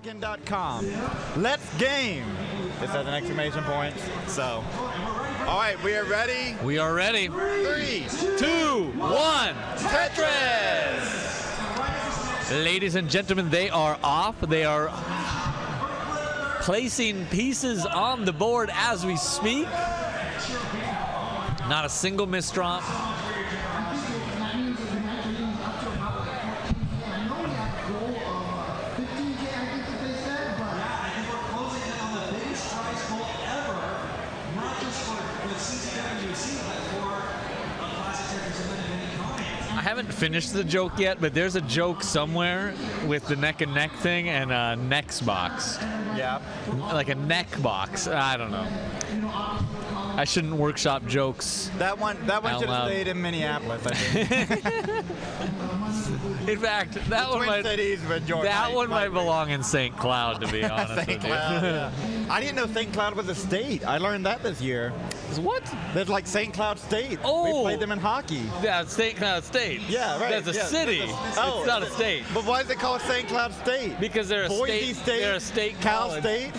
Fabricant.com. Let's game. This has an exclamation point. So, all right, we are ready. We are ready. 3, 2, 1, Tetris! Ladies and gentlemen, they are off. They are placing pieces on the board as we speak. Not a single misdrop. I haven't finished the joke yet, but there's a joke somewhere with the neck and neck thing and a necks box. Yeah. Like a neck box. I don't know. I shouldn't workshop jokes. That one should have stayed in Minneapolis, I think. In fact, that one might belong in St. Cloud, to be honest with you. Cloud, yeah. I didn't know St. Cloud was a state. I learned that this year. What? There's like St. Cloud State. Oh. We played them in hockey. Yeah, St. Cloud State. Yeah, right. That's a city. It's not a state. But why is it called St. Cloud State? Because they're a Boise state. They're a state Cal college. State?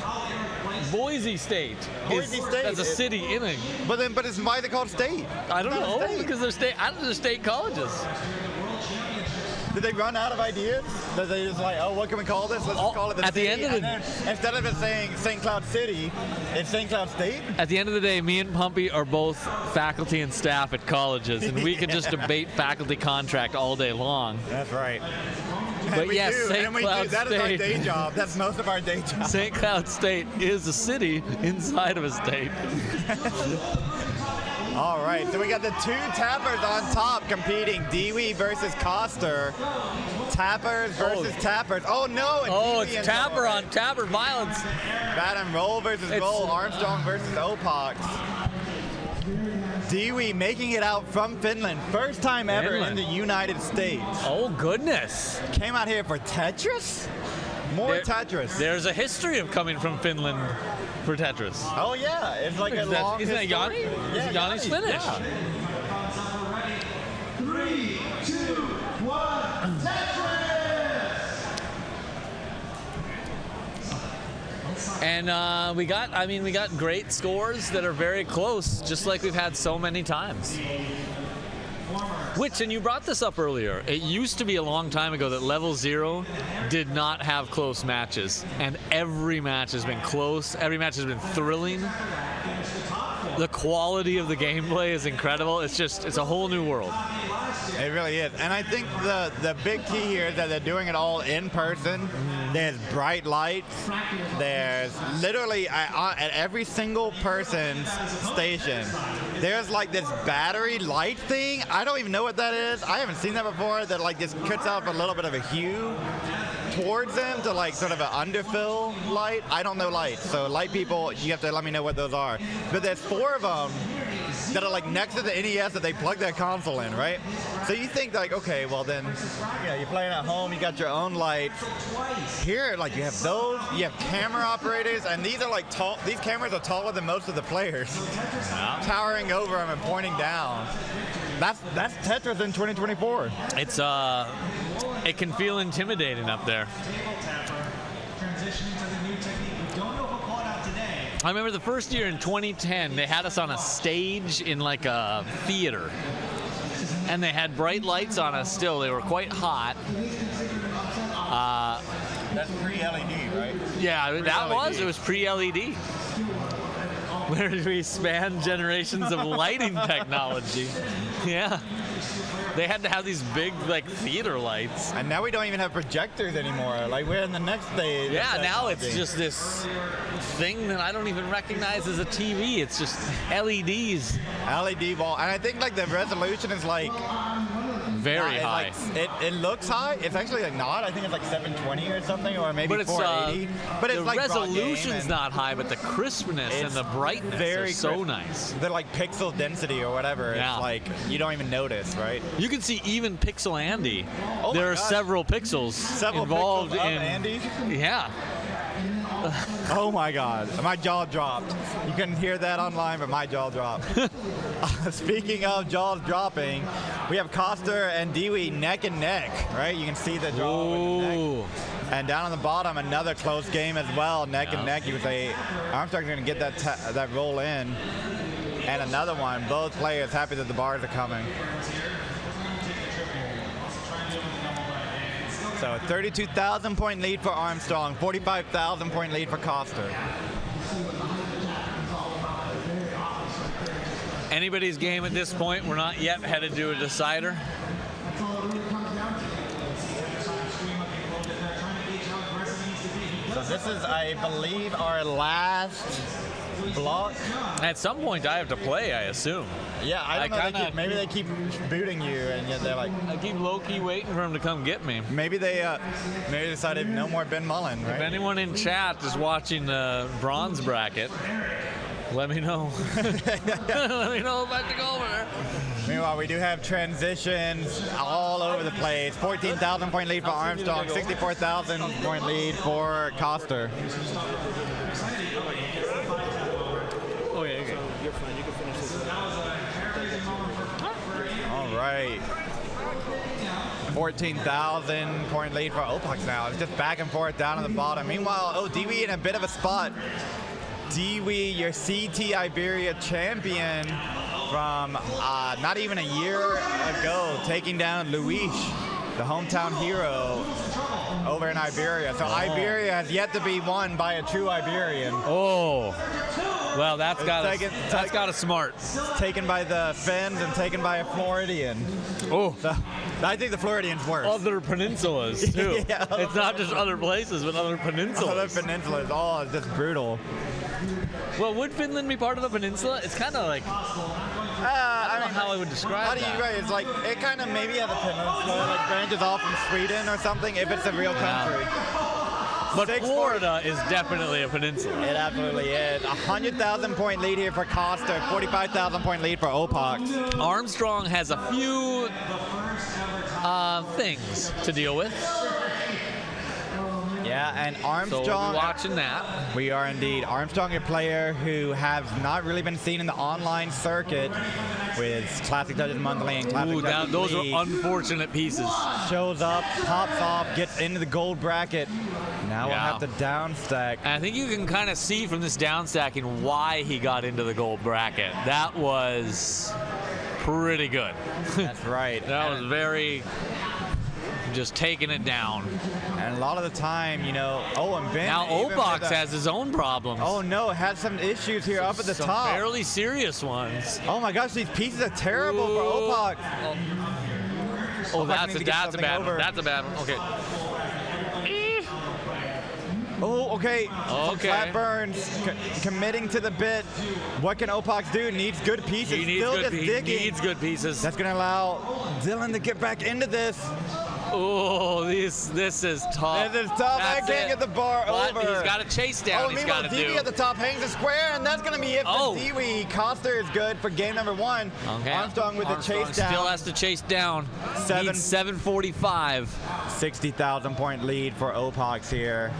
Boise State. Boise State. That's a city in it. But it's why is it called state? I don't know, state. because they're state colleges. Did they run out of ideas? Did they just like, oh, what can we call this? Let's just call it the at city. The end of the, then, instead of it saying St. Cloud City, it's St. Cloud State? At the end of the day, me and Pumpy are both faculty and staff at colleges, and we can just debate faculty contract all day long. That's right. But yes, St. Cloud That is our State. day job. That's most of our day job. St. Cloud State is a city inside of a state. All right, so we got the two tappers on top competing. Deewee versus Koster. Tappers versus tappers. Oh no! It's tapper on tapper violence. Bat and roll versus roll. Armstrong versus Opaux. Deewee making it out from Finland. First time ever in the United States. Oh goodness. Came out here for Tetris? More Tetris. There's a history of coming from Finland for Tetris. Oh yeah, it's like a long Isn't that Yanni? Yeah, Yanni's Finnish. Yeah. 3, 2, 1, Tetris! And we got great scores that are very close, just like we've had so many times. And you brought this up earlier, it used to be a long time ago that Level 0 did not have close matches, and every match has been close, every match has been thrilling. The quality of the gameplay is incredible. It's a whole new world. It really is. And I think the big key here is that they're doing it all in person. There's bright lights. There's literally at every single person's station, there's like this battery light thing. I don't even know what that is. I haven't seen that before. That like just cuts out a little bit of a hue towards them to like sort of an underfill light. I don't know lights, so light people, you have to let me know what those are. But there's 4 of them that are like next to the NES that they plug their console in, right? So you think like, okay, well then, you're playing at home, you got your own lights. Here, like you have those, you have camera operators, and these are like tall. These cameras are taller than most of the players, towering over them and pointing down. That's Tetris in 2024. It can feel intimidating up there. I remember the first year in 2010, they had us on a stage in like a theater. And they had bright lights on us still. They were quite hot. That's pre-LED, right? Yeah, Pre-LED. it was pre-LED. Where we span generations of lighting technology. Yeah. They had to have these big, like, theater lights. And now we don't even have projectors anymore. Like, we're in the next stage. Yeah, now it's just this thing that I don't even recognize as a TV. It's just LEDs. LED ball. And I think, like, the resolution is, like... Very high. It looks high. It's actually like not. I think it's like 720 or something, or maybe 480. But it's the like resolution's not high, but the crispness and the brightness is so nice. They're like pixel density or whatever. Yeah. It's like you don't even notice, right? You can see even Pixel Andy. Oh there are several pixels involved pixels of in Andy. Yeah. Oh my God, my jaw dropped. You couldn't hear that online, but my jaw dropped. Speaking of jaws dropping, we have Koster and Deewee neck and neck, right? You can see the jaw with the neck. And down on the bottom, another close game as well, neck and neck. You would say Armstrong's going to get that roll in. And another one. Both players happy that the bars are coming. So 32,000 point lead for Armstrong, 45,000 point lead for Koster. Anybody's game at this point. We're not yet headed to a decider. So this is, I believe, our last block. At some point, I have to play, I assume. Yeah, I don't know. Maybe they keep booting you, and yet they're like. I keep low-key waiting for him to come get me. Maybe they decided no more Ben Mullen, right? If anyone in chat is watching the bronze bracket, let me know. Let me know if I have to go over there. Meanwhile, we do have transitions all over the place. 14,000 point lead for Armstrong, 64,000 point lead for Koster. Okay. You're fine. You can finish this. All right. 14,000 point lead for Opaux now. It's just back and forth down on the bottom. Meanwhile, Deewee in a bit of a spot. Deewee, your CT Iberia champion from not even a year ago, taking down Luis, the hometown hero over in Iberia. So Iberia has yet to be won by a true Iberian. Oh. Well, that's got a smart. Taken by the Finns and taken by a Floridian. Oh. So, I think the Floridian's worse. Other peninsulas, too. Yeah. It's not just other places, but other peninsulas. Other peninsulas. Oh, it's just brutal. Well, would Finland be part of the peninsula? It's kind of like, I don't know how I would describe that. Right, it's like, it kind of maybe has a peninsula, like branches off from Sweden or something, if it's a real country. But Florida is definitely a peninsula. It absolutely is. 100,000 point lead here for Koster, 45,000 point lead for Opaux. Armstrong has a few things to deal with. Yeah, and Armstrong. So we'll be watching that. We are indeed. Armstrong, a player who has not really been seen in the online circuit with Classic Tetris Monthly and Classic Tetris those League. are unfortunate pieces. Shows up, pops off, gets into the gold bracket. Now we'll have to down stack. And I think you can kind of see from this down stacking why he got into the gold bracket. That was pretty good. That's right. That was very just taking it down. And a lot of the time, you know, and Ben. Now Opaux has his own problems. Oh no, had some issues here up at the top. Some fairly serious ones. Oh my gosh, these pieces are terrible for Opaux. Oh, that's a bad one. That's a bad one. Okay. Oh, okay. Some flat burns, committing to the bit. What can Opaux do? Needs good pieces. He needs good pieces. That's going to allow Dylan to get back into this. Oh, this is tough. This is tough. I can't get the bar over. He's got to chase down. He's got to do. Deewee at the top hangs a square, and that's going to be it for Deewee. Koster is good for game number 1. Okay. Armstrong with the chase down. Still has to chase down. Needs 745. 60,000 point lead for Opaux here.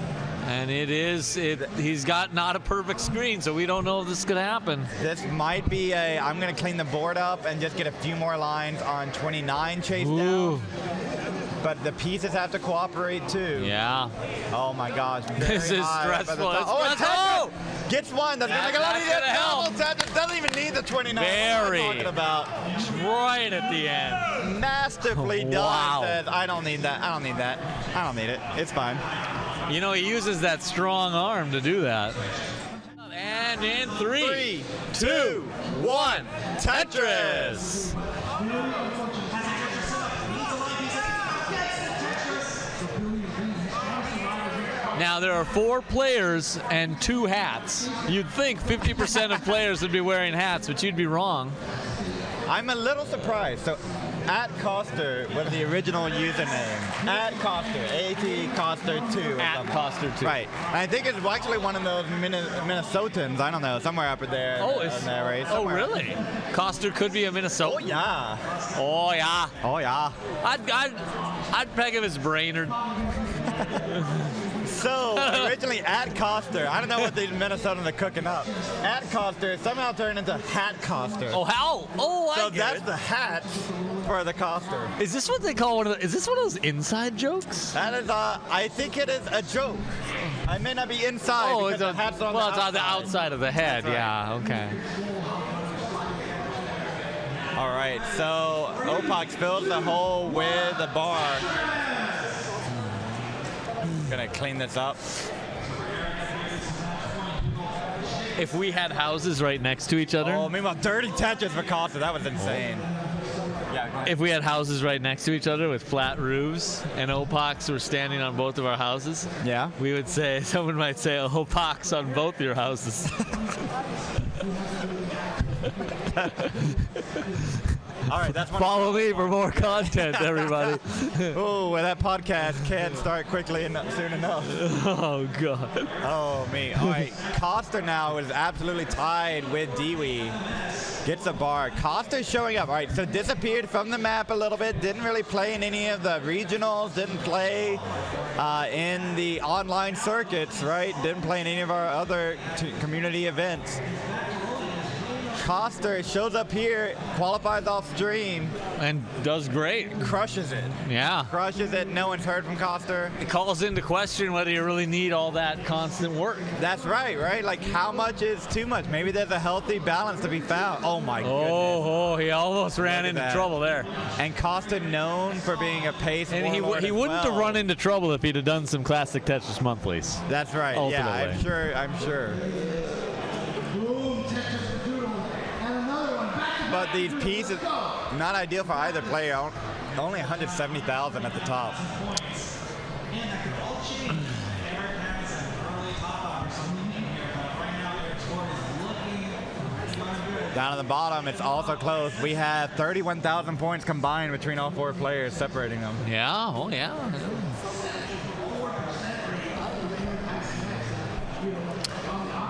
And he's got not a perfect screen, so we don't know if this is going to happen. This might be I'm going to clean the board up and just get a few more lines on 29 chase down. But the pieces have to cooperate too. Yeah. Oh my gosh. This is stressful. Gets one. That's going to make a lot of help. Doesn't even need the 29. Very. What am I talking about? Right at the end. Masterfully done. Wow. Says, I don't need that. I don't need that. I don't need it. It's fine. You know, he uses that strong arm to do that. And in 3, 2, 1, Tetris! Now there are 4 players and 2 hats. You'd think 50% of players would be wearing hats, but you'd be wrong. I'm a little surprised. So, at Koster was the original username. At Koster, AT-Koster2. At Koster2. Right. I think it's actually one of those Minnesotans. I don't know, somewhere up there. Oh, really? Koster could be a Minnesota. Oh yeah. Oh yeah. Oh yeah. I'd peg him as Brainerd. So originally at Koster, I don't know what these Minnesotans are cooking up. At Koster, somehow turned into Hat Koster. Oh, how? Oh, So I get that's it. the hat for the Koster. Is this what they call one of the, is this one of those inside jokes? That is, I think it is a joke. I may not be inside because the hat's on well, the it's on the outside of the head. That's right. Yeah, okay. All right, so Opaux fills the hole with the bar. Gonna clean this up. If we had houses right next to each other, Oh, meanwhile, dirty Tetris for Koster. That was insane. Yeah, go ahead. if we had houses right next to each other with flat roofs and Opaux were standing on both of our houses, Yeah. we would say, someone might say, Opaux on both your houses. All right, that's one. Follow me for more content, everybody. Oh, well, that podcast can't start quickly and soon enough. Oh, God. Oh, me. All right, Koster now is absolutely tied with Deewee. Gets a bar. Koster's showing up. All right, so disappeared from the map a little bit. Didn't really play in any of the regionals. Didn't play in the online circuits, right? Didn't play in any of our other community events. Koster shows up here, qualifies off stream, And does great. crushes it. Yeah. Crushes it. No one's heard from Koster. It calls into question whether you really need all that constant work. That's right, right? Like, how much is too much? Maybe there's a healthy balance to be found. Oh, my goodness. Oh, he almost ran at into that. trouble there. And Koster known for being a pace And he warlord as wouldn't have well. run into trouble if he'd have done some Classic Tetris monthlies. That's right. Yeah, I'm Ultimately. sure. I'm sure. Boom, Tetris Doodle. And another one. Back to But back. these pieces, not ideal for either player. Only 170,000 at the top. Down at the bottom, it's also close. We have 31,000 points combined between all four players, separating them. Yeah, oh yeah.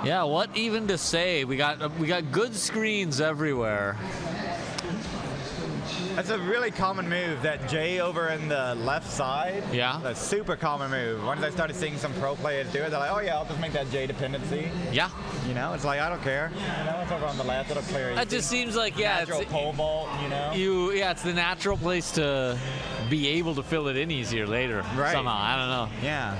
Yeah, what even to say? We got good screens everywhere. That's a really common move, that J over in the left side. Yeah. That's a super common move. Once I started seeing some pro players do it, they're like, oh yeah, I'll just make that J dependency. Yeah. You know, it's like, I don't care. You know, it's over on the left, it'll clear That just seems like, yeah, natural it's, pole vault, you know? it's the natural place to be able to fill it in easier later. Right. Somehow, I don't know. Yeah.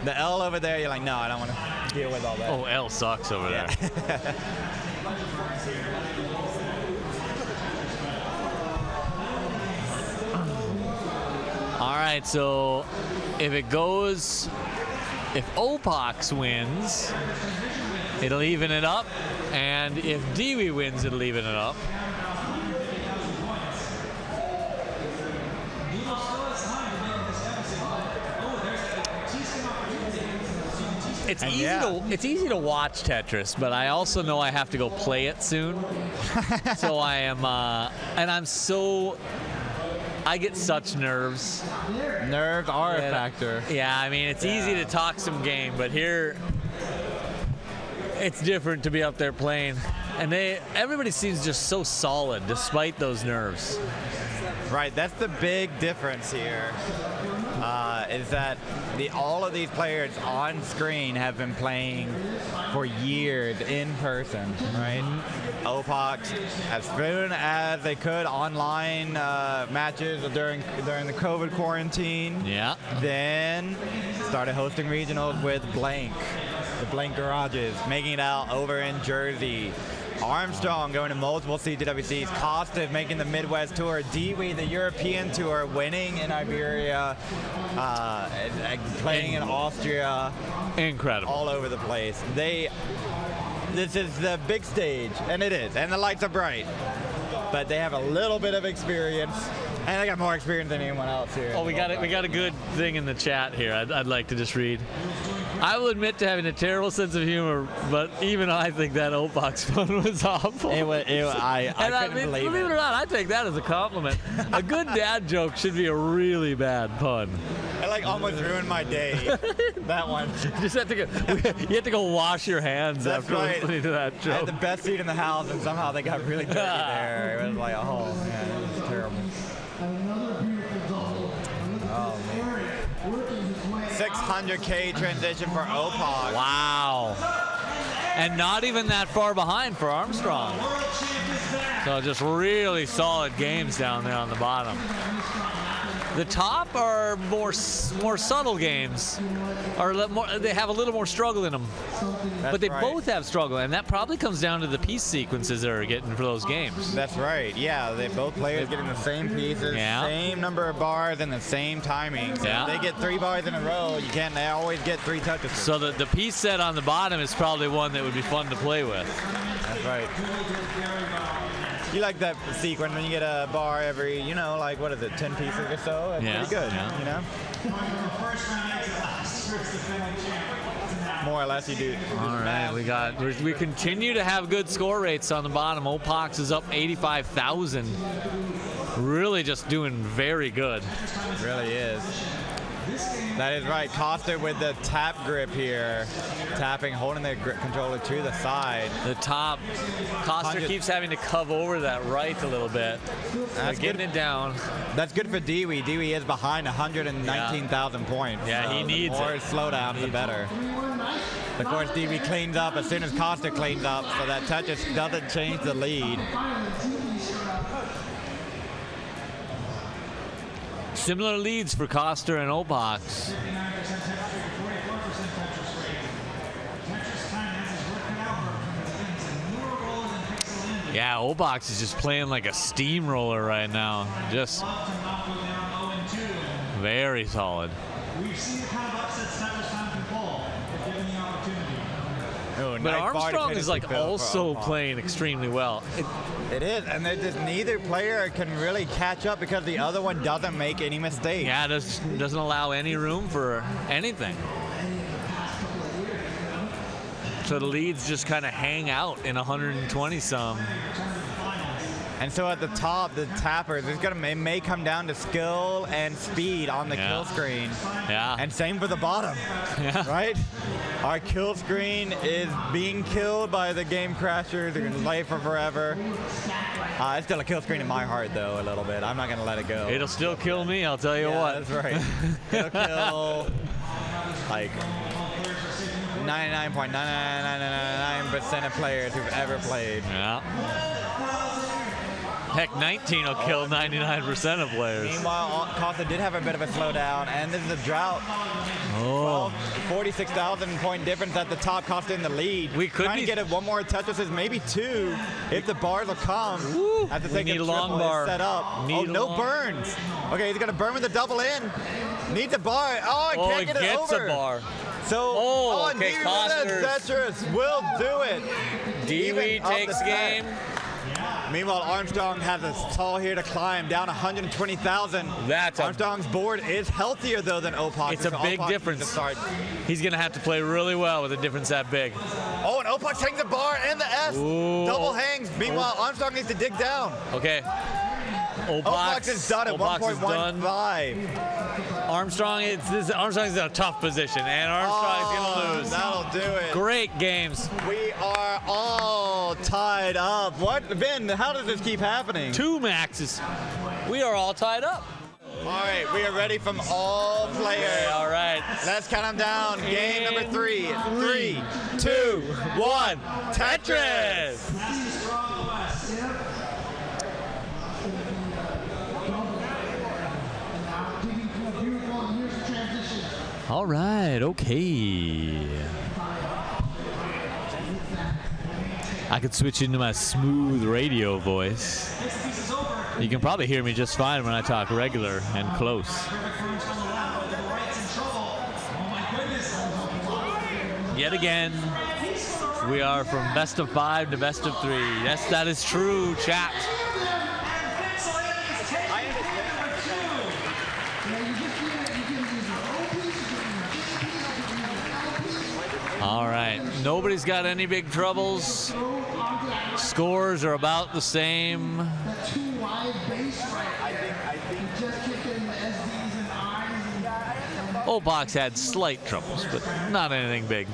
The L over there, you're like, no, I don't want to deal with all that. Oh, L sucks over there. All right, so if Opaux wins, it'll even it up, and if Deewee wins, it'll even it up. It's And easy yeah. it's easy to watch Tetris, but I also know I have to go play it soon. So I am, I get such nerves. Nerves are a Yeah. factor. Yeah, I mean, it's easy to talk some game, but here it's different to be up there playing. And everybody seems just so solid despite those nerves. Right, that's the big difference here. Is that all of these players on screen have been playing for years in person, right? Opaux, as soon as they could, online matches during the COVID quarantine. Yeah. Then started hosting regionals with Blank, the Blank Garages, making it out over in Jersey. Armstrong going to multiple CTWCs. Koster making the Midwest Tour. Deewee, the European Tour, winning in Iberia, playing in Austria, Incredible. all over the place. This is the big stage, and it is, and the lights are bright. But they have a little bit of experience, and they got more experience than anyone else here. Oh, we got a good thing in the chat here. I'd like to just read. I will admit to having a terrible sense of humor, but even I think that Opaux fun was awful. I couldn't believe believe it it. or not, I take that as a compliment. A good dad joke should be a really bad pun. It almost ruined my day. That one. You just have to you have to go wash your hands That's after right. listening to that I had joke. the best seat in the house, and somehow they got really dirty there. It was like, oh man, it was terrible. Another beautiful goal. Oh man. Working his way 600K transition for Opaux. Wow. And not even that far behind for Armstrong. So just really solid games down there on the bottom. The top are more subtle games, they have a little more struggle in them. But they both have struggle, and that probably comes down to the piece sequences they're getting for those games. That's right. Yeah, they both players getting the same pieces, same number of bars, and the same timing. So if they get 3 bars in a row, they always get 3 touches. So the piece set on the bottom is probably one that would be fun to play with. That's right. You like that sequence when you get a bar every, like, what is it, 10 pieces or so? That's pretty good, you know? More or less you do. All right, we continue to have good score rates on the bottom. Opaux is up 85,000. Really just doing very good. It really is. That is right. Koster with the tap grip here. Tapping, holding the grip controller to the side. The top. Koster keeps having to cove over that right a little bit. That's getting it down. That's good for Deewee. Deewee is behind 119,000 points. Yeah, so he needs the more slowdown, the better. Of course, Deewee cleans up as soon as Koster cleans up, so that touch just doesn't change the lead. Similar leads for Koster and Opaux. Yeah, Opaux is just playing like a steamroller right now. Just very solid. We've seen the kind of upsets Tetris fans can pull if given the opportunity. But Armstrong is like also playing extremely well. It is, and neither player can really catch up because the other one doesn't make any mistakes. Yeah, doesn't allow any room for anything. So the leads just kind of hang out in 120-some. And so at the top, the tappers, it may come down to skill and speed on the kill screen. Yeah. And same for the bottom, right? Our kill screen is being killed by the game crashers. They're going to play for forever. It's still a kill screen in my heart, though, a little bit. I'm not going to let it go. It'll still kill me, I'll tell you what. That's right. It'll kill, like, 99.99999% of players who've ever played. Yeah. Heck, 19 will kill 99% of players. Meanwhile, Koster did have a bit of a slowdown, and this is a drought. 46,000 point difference at the top, Koster in the lead. We could trying to get it one more touch, maybe 2, if the bars will come. Have to take need a long bar. Set up. No burns. Okay, he's gonna burn with the double in. Needs a bar. Oh, can't get it over. A bar. So, okay, Deewee Tetris will do it. Deewee takes game. Meanwhile, Armstrong has a tall here to climb, down 120,000. Armstrong's board is healthier, though, than Opaux. It's a big difference. He's going to have to play really well with a difference that big. Oh, and Opaux hangs the bar and the S. Ooh. Double hangs. Meanwhile, Armstrong needs to dig down. Okay. Opaux is done at 1.15. Armstrong's in a tough position, and Armstrong's going to lose. That'll do it. Great games. We are all tied up. What, Ben, how does this keep happening? 2 maxes. We are all tied up. All right, we are ready from all players. Okay, all right. Let's count them down. Game number 3. 3, 2, 1. Tetris! All right, okay. I could switch into my smooth radio voice. You can probably hear me just fine when I talk regular and close. Yet again, we are from best of 5 to best of 3. Yes, that is true, chat. All right, nobody's got any big troubles. Scores are about the same. Opaux had slight troubles, but not anything big.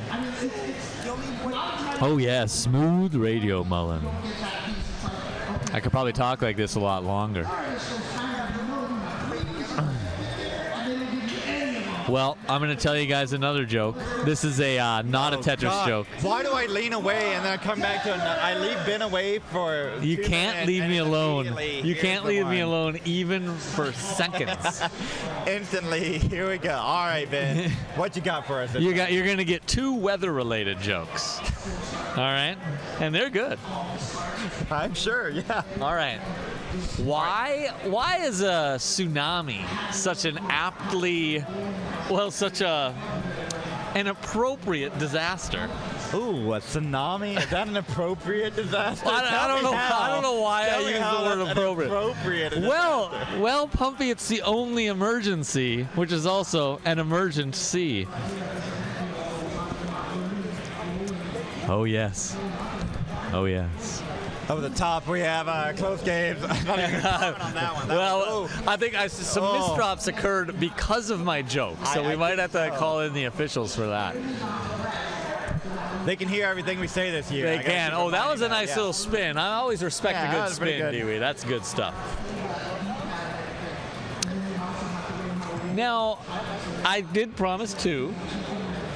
Oh yeah, smooth radio, Mullen. I could probably talk like this a lot longer. Well, I'm going to tell you guys another joke. This is a not a Tetris God. joke. Why do I lean away and then I come back to another? I leave Ben away for You 2 can't minutes leave and me then alone. immediately You here's can't the leave me one. alone even for seconds. Instantly, here we go. All right, Ben. What you got for us? You're going to get 2 weather-related jokes. All right? And they're good. I'm sure, yeah. All right. Why is a tsunami such an an appropriate disaster? Ooh, a tsunami? Is that an appropriate disaster? I don't know why I use the word appropriate. Well, Pumpy, it's the only emergency, which is also an emergency. Oh yes. Oh yes. Over the top, we have close games. I'm not even comment on that one. Well, I think some misdrops occurred because of my joke, so we might have to call in the officials for that. They can hear everything we say this year. They can. Oh, that was a nice little spin. I always respect a good spin, Deewee. That's good stuff. Now, I did promise 2.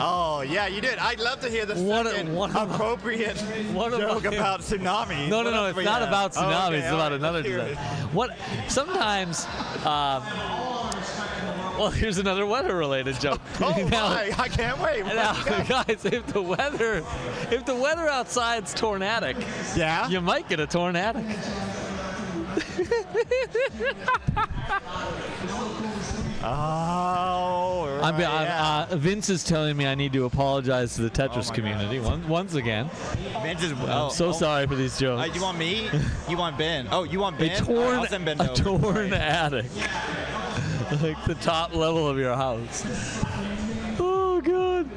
Oh, yeah, you did. I'd love to hear the second appropriate joke about tsunamis. No, it's not about tsunamis. It's about another disaster. Sometimes, well, here's another weather-related joke. I can't wait. Now, guys, if the weather outside's tornadic, you might get a tornadic. Oh, right, Vince is telling me I need to apologize to the Tetris community once again. Vince is sorry for these jokes. You want me? You want Ben? Oh, you want Ben? A torn attic. Like the top level of your house. Oh, God.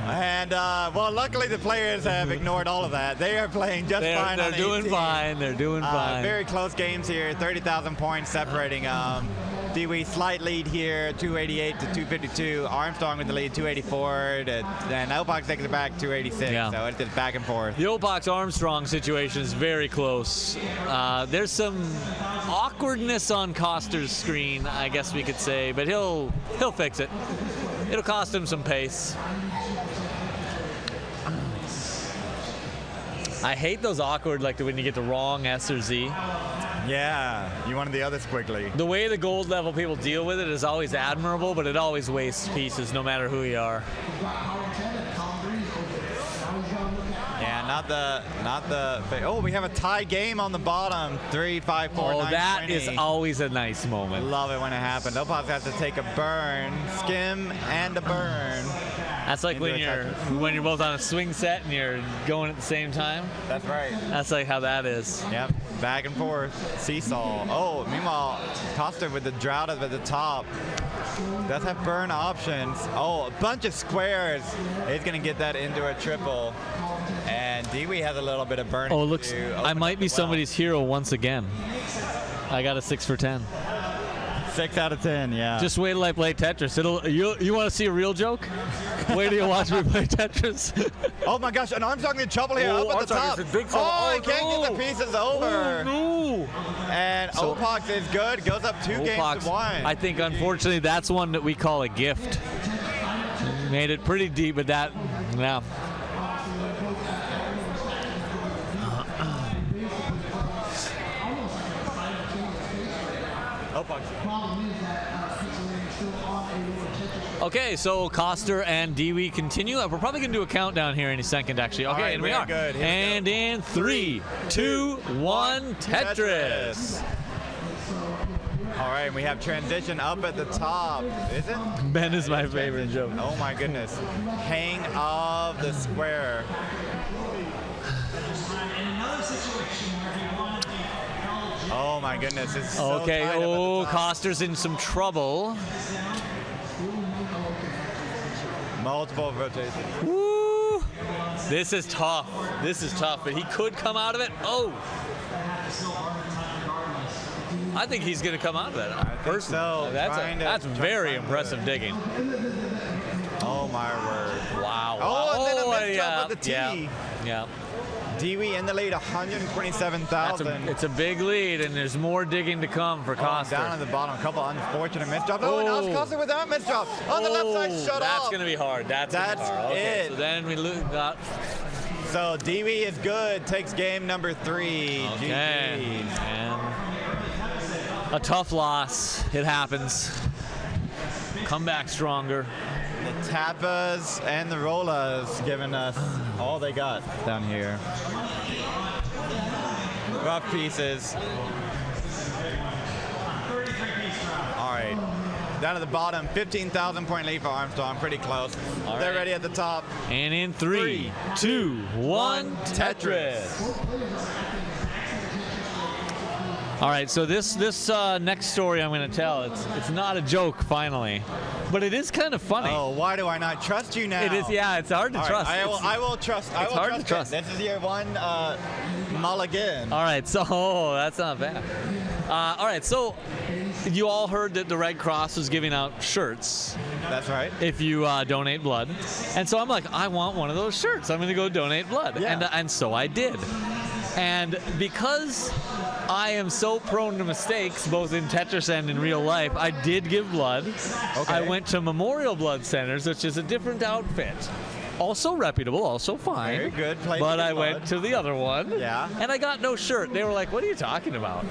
And, well, luckily the players have ignored all of that. They are playing just fine. They're doing fine. They're doing fine. Very close games here. 30,000 points separating. Deewee slight lead here, 288 to 252. Armstrong with the lead, 284. And Opaux takes it back, 286. Yeah. So it's just back and forth. The Opaux-Armstrong situation is very close. There's some awkwardness on Koster's screen, I guess we could say, but he'll fix it. It'll cost him some pace. I hate those awkward, like when you get the wrong S or Z. Yeah, you wanted the other squiggly. The way the gold level people deal with it is always admirable, but it always wastes pieces no matter who you are. Yeah, not the. Oh, we have a tie game on the bottom. 3, 5, 4, 9, that 20. is always a nice moment. Love it when it happens. Opaux has to take a burn, skim, and a burn. That's like when you're both on a swing set and you're going at the same time. That's right. That's like how that is. Yep, back and forth, seesaw. Oh, meanwhile, Koster with the drought at the top does have burn options. Oh, a bunch of squares. He's gonna get that into a triple. And Deewee has a little bit of burn. Oh, looks. I might be somebody's hero once again. I got a 6 for 10. 6 out of 10, yeah. Just wait till I play Tetris. You want to see a real joke? Wait till you watch me play Tetris. Oh my gosh, and Armstrong in trouble here up at the top. He can't get the pieces over. No. And Opaux is good, goes up 2 games to 1. I think, unfortunately, that's one that we call a gift. Made it pretty deep, but that, yeah. Okay, so Koster and Deewee continue. We're probably going to do a countdown here in a second, actually. Okay, and we are. Good. And in 3, 2, 1, Tetris. All right, we have transition up at the top. Is it? Ben is my favorite joke. Oh my goodness. Hang of the square. Oh my goodness. It's so okay, tight up at the top. Koster's in some trouble. Multiple rotations. Woo! This is tough. This is tough, but he could come out of it. Oh! I think he's going to come out of it. I think so. That's very impressive digging. Oh my word. Wow. Oh, and then a mix up with the T. Yeah. Deewee in the lead, 127,000. It's a big lead, and there's more digging to come for Koster. Down at the bottom, a couple unfortunate misdrops. Oh, and now Koster with that misdrop. On the left side, shut off. That's going to be hard. That's gonna be hard. Okay, it. so then we got... So Deewee is good, takes game number 3. Okay. And a tough loss. It happens. Come back stronger. The Tapas and the Rolas giving us all they got down here. Rough pieces. All right. Down at the bottom, 15,000 point lead for Armstrong. Pretty close. They're ready at the top. And in 3, 2, 1, Tetris. All right, so this next story I'm going to tell, it's not a joke finally, but it is kind of funny. Oh, why do I not trust you now? It is, yeah, it's hard to trust. Right, I will trust. It's hard to trust. This is your one mulligan. All right, so that's not bad. All right, so you all heard that the Red Cross was giving out shirts. That's right. If you donate blood. And so I'm like, I want one of those shirts. I'm going to go donate blood. Yeah. And so I did. And because I am so prone to mistakes, both in Tetris and in real life, I did give blood. Okay. I went to Memorial Blood Centers, which is a different outfit. Also reputable, also fine. Very good place. But I went to the other one. Yeah. And I got no shirt. They were like, what are you talking about?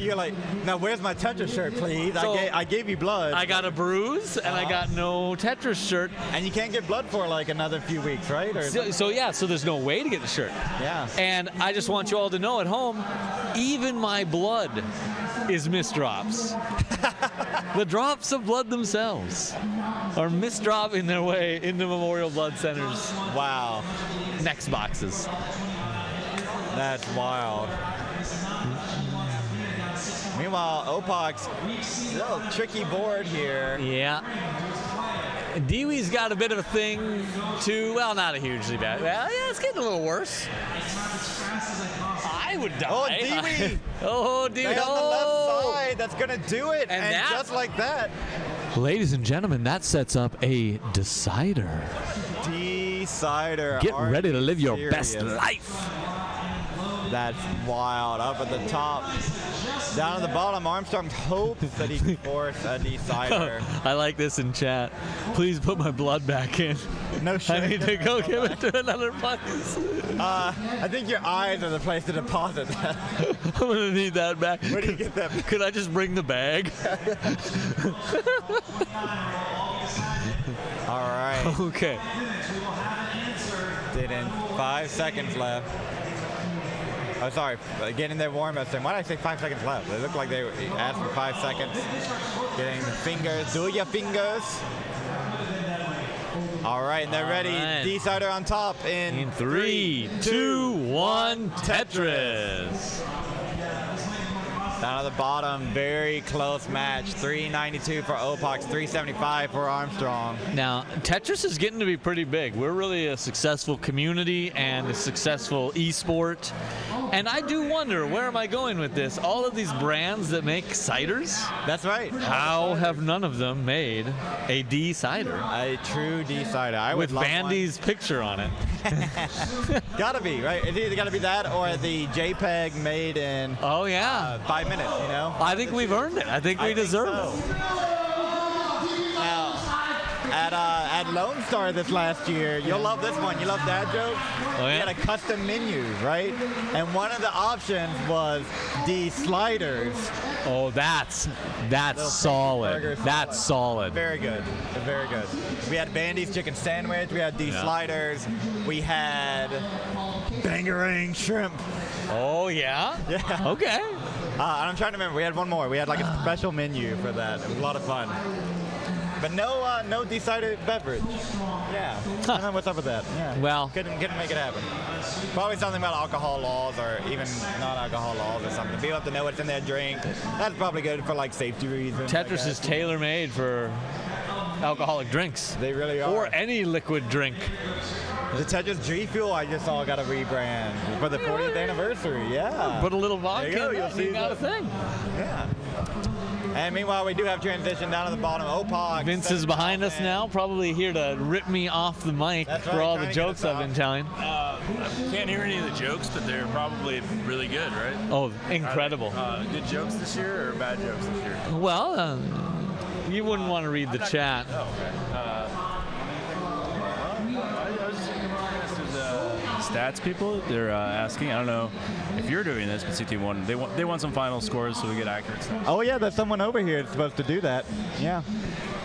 You're like, now where's my Tetris shirt, please? So I gave you blood. I got a bruise, and I got no Tetris shirt. And you can't get blood for like another few weeks, right? Or So there's no way to get the shirt. Yeah. And I just want you all to know at home, even my blood is misdrops. The drops of blood themselves are misdropping their way into Memorial Blood Centers. Wow. Next boxes. That's wild. Meanwhile, Opaux, little tricky board here. Yeah. Deewee's got a bit of a thing too. Well, not a hugely bad. Well, yeah, it's getting a little worse. I would die. Oh, Deewee. Oh, Deewee. Stay on the left side. That's going to do it. And that, just like that. Ladies and gentlemen, that sets up a decider. Decider. Get ready to live your serious? best life. That's wild. Up at the top. Down at the bottom, Armstrong hopes that he can force a decider. I like this in chat. Please put my blood back in. No shit. I need to go give it to another place. I think your eyes are the place to deposit that. I'm going to need that back. Where do you get that? Could I just bring the bag? All right. Okay. Didn't. 5 seconds left. Oh, sorry. Getting their warm-ups. Why did I say 5 seconds left? They look like they asked for 5 seconds. Getting the fingers. Do your fingers. All right, and they're ready. Right. Decider on top in 3, 2, 1, Tetris. Down at the bottom, very close match. 392 for Opaux, 375 for Armstrong. Now, Tetris is getting to be pretty big. We're really a successful community and a successful esport. And I do wonder, where am I going with this? All of these brands that make ciders? That's right. How have none of them made a D cider? A true decider. I With would love Vandy's picture on it. Gotta be, right? It's either gotta be that or the JPEG made in Oh, yeah. 5 minutes, you know? I think we've earned it. I think we deserve it. Now, at Lone Star this last year, you'll love this one. You love dad jokes? Oh, yeah? We had a custom menu, right? And one of the options was the sliders. Oh, that's solid. burger That's solid. Very good. Very good. We had Bandy's chicken sandwich. We had the sliders. We had Bangarang shrimp. Oh, yeah? Yeah. Okay. And I'm trying to remember. We had one more. We had like a special menu for that. It was a lot of fun. But no decided beverage. Yeah. I don't know what's up with that. Yeah. Well. Couldn't make it happen. Probably something about alcohol laws or even non-alcohol laws or something. People have to know what's in their drink. That's probably good for like safety reasons. Tetris is tailor-made for alcoholic drinks. They really are. Or any liquid drink. The Tetris G Fuel I just saw got a rebrand for the 40th anniversary. Yeah. Put a little vodka There you go. in You'll that, see you got a thing. Yeah. And meanwhile, we do have transition down at the bottom. Opaux. Vince is behind us now, probably here to rip me off the mic That's for right, all trying the to get jokes us I've been telling. I can't hear any of the jokes, but they're probably really good, right? Oh, incredible. Good jokes this year or bad jokes this year? Well, you wouldn't want to read the chat. Oh, okay. I was just thinking there's stats people. They're asking. I don't know if you're doing this, but CT1, they want some final scores so we get accurate stats. Oh yeah, there's someone over here that's supposed to do that. Yeah.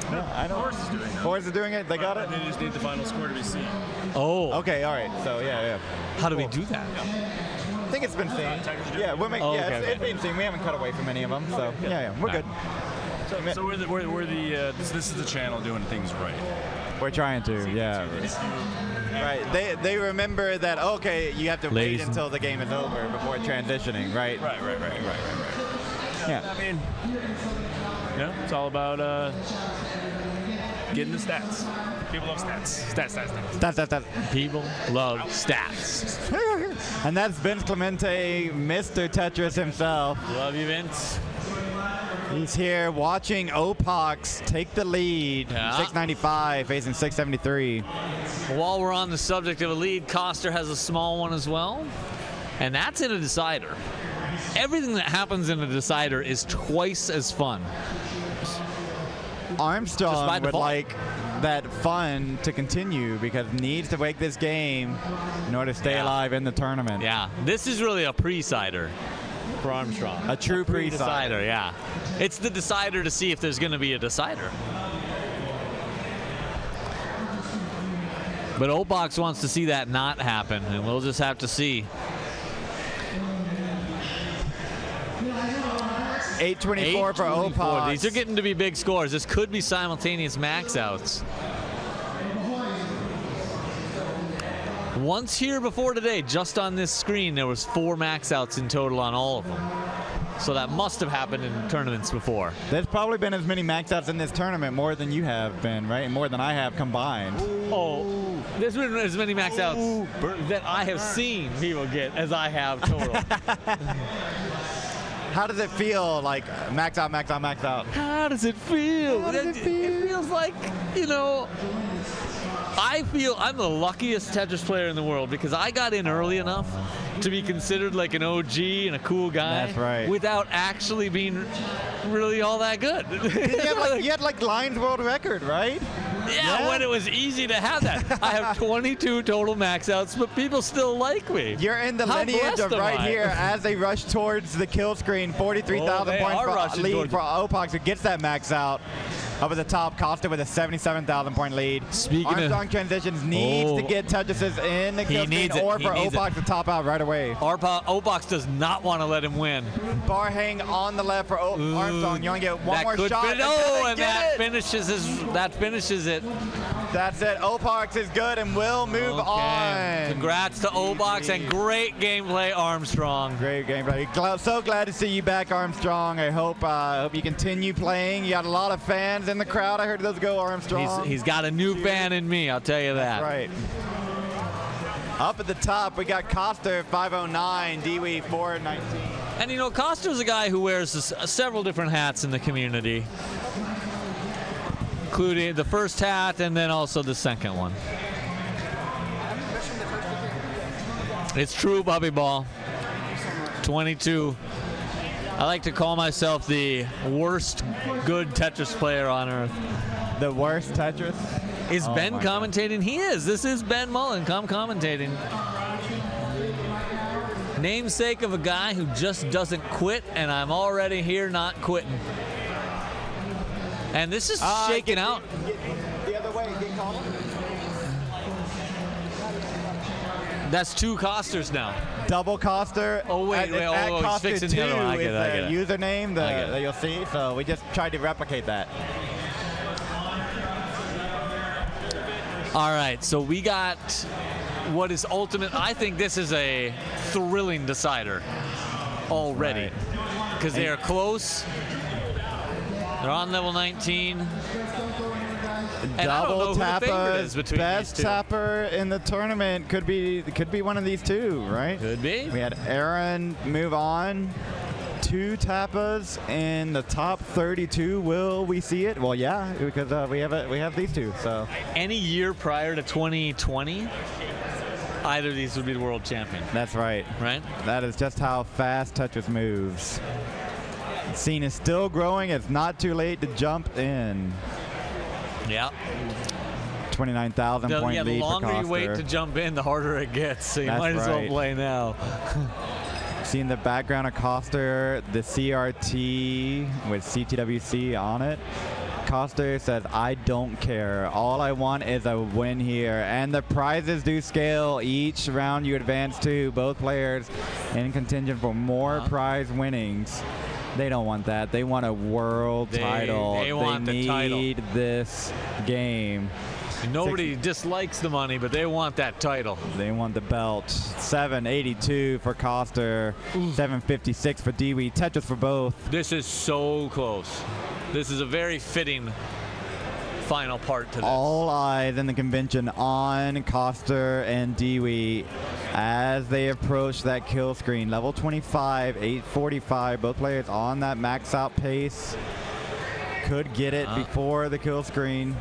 I know. Force is doing that. Force is doing it. They got it. They just need the final score to be seen. Oh. Okay. All right. So yeah. How do we do that? I think it's been seen. Yeah, we're making. Oh, yeah, okay, it's been seen. We haven't cut away from any of them. So yeah, we're good. So we're the this is the channel doing things right. We're trying to. Yeah. Right. They remember that. Okay, you have to Ladies wait until the game is over before transitioning. Right. Right. Yeah. I mean, it's all about getting the stats. People love stats. Stats. People love stats. And that's Vince Clemente, Mr. Tetris himself. Love you, Vince. He's here watching Opaux take the lead. Yeah. 695 facing 673. While we're on the subject of a lead, Koster has a small one as well. And that's in a decider. Everything that happens in a decider is twice as fun. Armstrong would default. like that fun to continue because needs to wake this game in order to stay alive in the tournament. Yeah, this is really a pre-sider for Armstrong. A true pre-sider. Decider, yeah. It's the decider to see if there's going to be a decider. But Opaux wants to see that not happen, and we'll just have to see. 824 for 824. Opaux. These are getting to be big scores. This could be simultaneous max outs. Once here before today, just on this screen, there was 4 max outs in total on all of them. So that must have happened in tournaments before. There's probably been as many max outs in this tournament, more than you have been, right? And more than I have combined. Oh, there's been as many max outs that I have seen people get as I have total. How does it feel like max out, max out, max out? How does it feel? It feels like, I feel I'm the luckiest Tetris player in the world because I got in early enough to be considered like an OG and a cool guy. That's right. Without actually being really all that good. You had like Lions world record, right? Yeah, when it was easy to have that. I have 22 total max outs, but people still like me. You're in the How lineage blessed of am right I? here as they rush towards the kill screen. 43,000 they are point rushing lead towards for Opaux, who gets that max out. Up at the top, Koster with a 77,000 point lead. Speaking Armstrong transitions needs to get Tetris in the kill screen or for Opaux to top out right away. Opaux does not want to let him win. Bar hang on the left for Armstrong. You only get one more shot. That finishes it. That's it. Opaux is good and will move on. Congrats to Opaux and great gameplay, Armstrong. Great gameplay. So glad to see you back, Armstrong. I hope you continue playing. You got a lot of fans in the crowd. I heard those go, Armstrong. He's got a new fan in me, I'll tell you that. That's right. Up at the top, we got Koster 509, Deewee 419. And Koster's a guy who wears several different hats in the community, including the first hat and then also the second one. It's true, Bobby Ball. 22. I like to call myself the worst good Tetris player on earth. The worst Tetris? Is Ben commentating? He is. This is Ben Mullen. Come commentating. Namesake of a guy who just doesn't quit, and I'm already here not quitting. And this is shaking out. The other way, get Colin. That's 2 Costers now. Double Koster. Oh, wait. At He's Koster fixing 2 the other one. I is get it. the username that you'll see. So we just tried to replicate that. All right, so we got what is ultimate. I think this is a thrilling decider already because they are close. They're on level 19. And Double tapper, between best these two. tapper in the tournament could be one of these two, right? Could be. We had Aaron move on 2 Tappas in the top 32. Will we see it? Well, yeah, because we have these 2. So Any year prior to 2020, either of these would be the world champion. that's right. Right? That is just how fast Tetris moves. The scene is still growing. It's not too late to jump in. Yeah. 29,000 point The lead for longer Koster. you wait to jump in, the harder it gets. So you That's might as well right. play now. See in the background of Koster, the CRT with CTWC on it. Koster says, I don't care. All I want is a win here. And the prizes do scale each round you advance to. Both players in contingent for more prize winnings. They don't want that. They want a world title. They want the title. They need this game. Nobody dislikes the money, but they want that title. They want the belt. 782 for Koster. 756 for Deewee. Tetris for both. This is so close. This is a very fitting final part to this. All eyes in the convention on Koster and Deewee as they approach that kill screen. Level 25, 845. Both players on that max out pace. Could get it before the kill screen.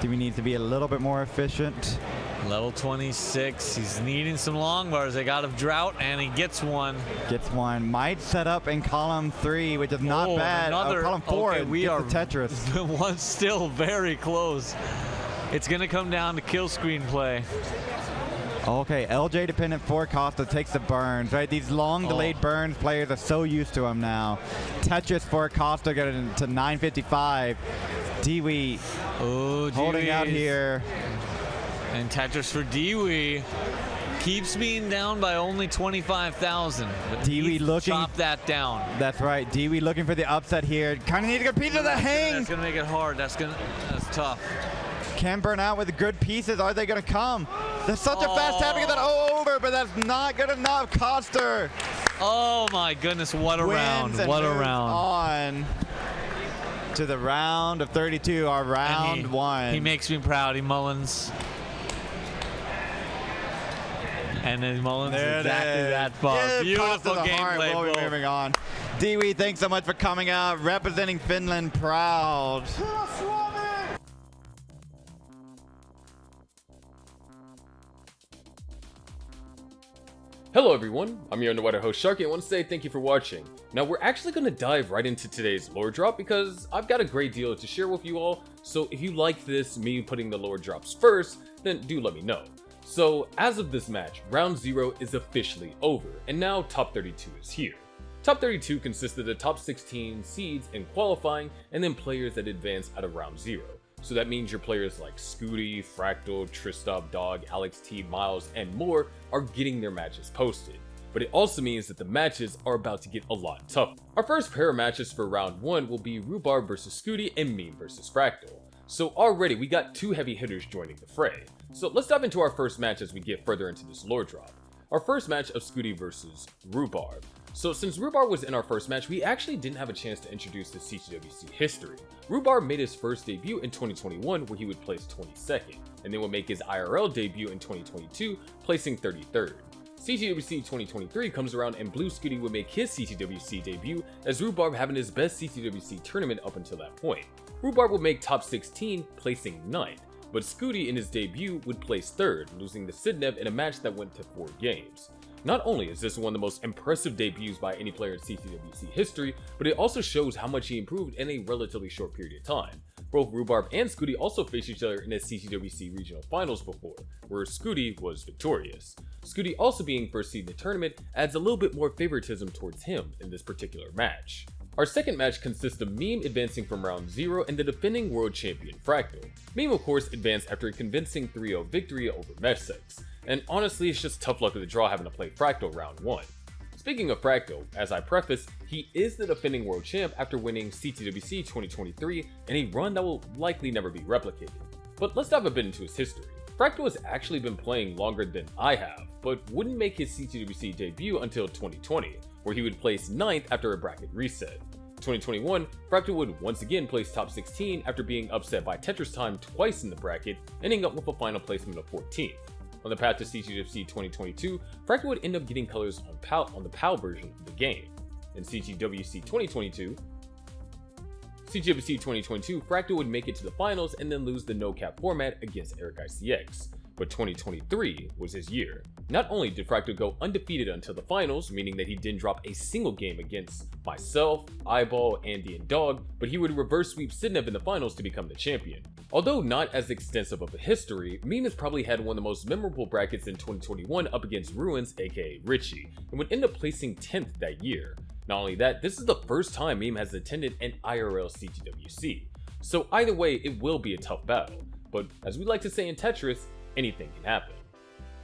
Deewee needs to be a little bit more efficient. Level 26. He's needing some long bars. They got a drought, and he gets one. Gets one. Might set up in column 3, which is not bad. Column 4. Okay, we are the Tetris. one still very close. It's going to come down to kill screen play. Okay, LJ dependent for Koster takes the burns, right? These long delayed burns, players are so used to them now. Tetris for Koster getting to 955. Deewee holding out here. And Tetris for Deewee. Keeps being down by only 25,000. Deewee looking. Chop that down. That's right. Deewee looking for the upset here. Kind of need to get a piece of the hang. That's gonna make it hard. That's tough. Can burn out with good pieces. Are they gonna come? There's such a fast tap to get that over, but that's not good enough. Koster. Oh my goodness! What a round! What a round! On to the round of 32. Our round 1. He makes me proud. He Mullins. And then Mullins exactly that far. Beautiful gameplay. We'll be moving on. Deewee, thanks so much for coming out, representing Finland proud. Hello everyone, I'm your underwater host Sharky and I want to say thank you for watching. Now we're actually going to dive right into today's lore drop because I've got a great deal to share with you all, so if you like this, me putting the lore drops first, then do let me know. So as of this match, round 0 is officially over, and now top 32 is here. Top 32 consists of the top 16 seeds in qualifying, and then players that advance out of round 0. So that means your players like Scooty, Fractal, Tristop, Dog, Alex T, Miles, and more are getting their matches posted. But it also means that the matches are about to get a lot tougher. Our first pair of matches for round 1 will be Rhubarb vs Scooty and Meme vs Fractal. So already we got 2 heavy hitters joining the fray. So let's dive into our first match as we get further into this lore drop. Our first match of Scooty vs Rhubarb. So since Rhubarb was in our first match, we actually didn't have a chance to introduce the CTWC history. Rhubarb made his first debut in 2021 where he would place 22nd, and then would make his IRL debut in 2022, placing 33rd. CTWC 2023 comes around and Blue Scooty would make his CTWC debut as Rhubarb having his best CTWC tournament up until that point. Rhubarb would make top 16, placing 9th, but Scooty in his debut would place 3rd, losing to Sidnev in a match that went to 4 games. Not only is this one of the most impressive debuts by any player in CTWC history, but it also shows how much he improved in a relatively short period of time. Both Rhubarb and Scooty also faced each other in the CTWC regional finals before, where Scooty was victorious. Scooty also being first seed in the tournament adds a little bit more favoritism towards him in this particular match. Our second match consists of Meme advancing from round 0 and the defending world champion Fractal. Meme of course advanced after a convincing 3-0 victory over Meshsex, and honestly it's just tough luck of the draw having to play Fractal round 1. Speaking of Fractal, as I preface, he is the defending world champ after winning CTWC 2023 in a run that will likely never be replicated. But let's dive a bit into his history. Fractal has actually been playing longer than I have, but wouldn't make his CTWC debut until 2020, where he would place 9th after a bracket reset. 2021, Fractal would once again place top 16 after being upset by Tetris Time twice in the bracket, ending up with a final placement of 14th. On the path to CTWC 2022, Fractal would end up getting colors on the PAL version of the game. In CTWC 2022, Fractal would make it to the finals and then lose the no-cap format against Eric ICX. But 2023 was his year. Not only did Fractal go undefeated until the finals, meaning that he didn't drop a single game against myself, Eyeball, Andy, and Dog, but he would reverse sweep Sidnev in the finals to become the champion. Although not as extensive of a history, Meme has probably had one of the most memorable brackets in 2021 up against Ruins, aka Richie, and would end up placing 10th that year. Not only that, this is the first time Meme has attended an IRL CTWC. So either way, it will be a tough battle. But as we like to say in Tetris, anything can happen.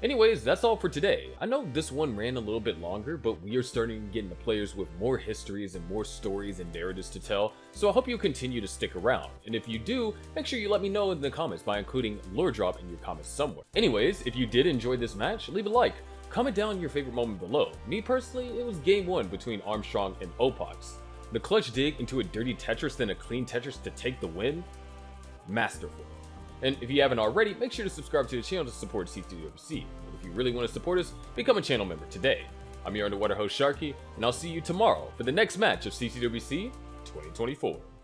Anyways, that's all for today. I know this one ran a little bit longer, but we are starting to get into players with more histories and more stories and narratives to tell, so I hope you continue to stick around. And if you do, make sure you let me know in the comments by including lore drop in your comments somewhere. Anyways, if you did enjoy this match, leave a like. Comment down your favorite moment below. Me personally, it was game 1 between Armstrong and Opaux. The clutch dig into a dirty Tetris then a clean Tetris to take the win? Masterful. And if you haven't already, make sure to subscribe to the channel to support CTWC. And if you really want to support us, become a channel member today. I'm your underwater host Sharky, and I'll see you tomorrow for the next match of CTWC 2024.